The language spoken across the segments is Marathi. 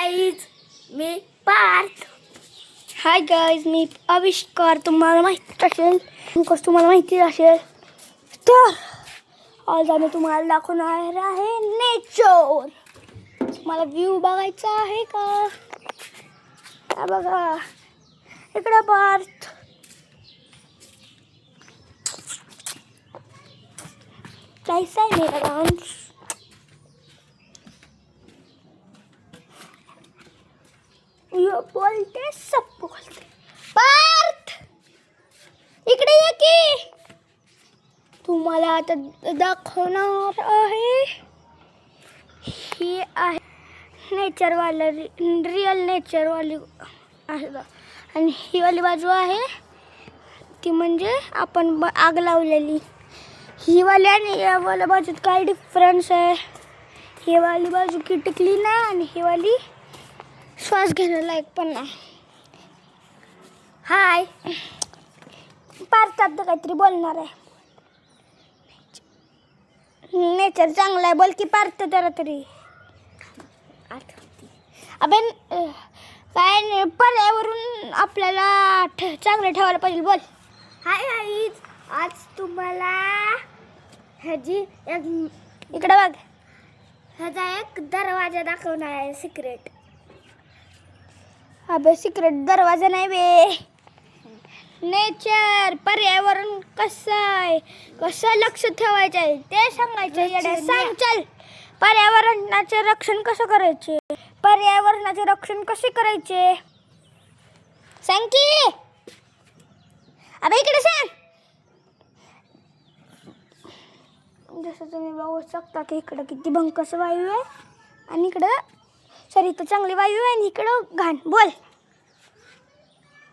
गाईज, मी पार्थ. हाय गाईज, मी आविष्कार. तुम्हाला माहिती असेल, तुम्हाला माहिती असेल तर आज आम्ही तुम्हाला दाखवणार आहे नेचर. तुम्हाला व्ह्यू बघायचा आहे का? हा बघा इकडे पार्थ. कैसा है मेरा डांस? ये बोलते सब बोलते. पार्थ इकडे ये की. तुम्हाला आता दाखवणार आहे, ही आहे नेचरवाला, रिअल नेचरवाली आहे. आणि ही वाली बाजू आहे ती म्हणजे आपण आग लावलेली. ही वाली आणि या वाल्या बाजूत काय डिफरन्स आहे? ही वाली बाजू किटकली नाही आणि ही वाली श्वास घेण्यालायक पण नाही. हाय पार्थ, आता काहीतरी बोलणार आहे. नेचर चांगलं आहे, बोल की पार्थ जरा तरी. अबे काय नाही, पर्यावरण आपल्याला चांगलं ठेवायला पाहिजे. बोल. हाय गाईज, आज तुम्हाला ह्याची इकडे बघ, ह्याचा एक दरवाजा दाखवणार आहे, सिक्रेट. अबे सिक्रेट दरवाजा नाही बे. नेचर, पर्यावरण कसं आहे, कसं लक्ष ठेवायचं आहे ते सांगायचं. येड्या सांग चल. पर्यावरणाचे रक्षण कसं करायचे, पर्यावरणाचे रक्षण कसे करायचे सांग की. अबे इकडे सांग. जसं तुम्ही बघू शकता की इकडं किती भंकस वायू आहे आणि इकडं सॉरी इथं चांगली वायू आहे आणि इकडं घाण. बोल.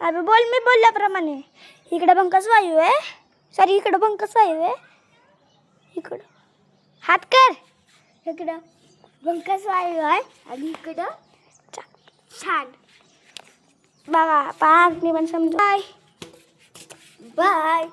अबे बोल, मी बोलल्याप्रमाणे. इकडं भंकस वायू आहे, सॉरी इकडं भंकस वायू आहे. इकडं हात कर. इकडं भंकस वायू आहे आणि इकडं छान. बघा पार्थ मी पण समजा. Bye bye.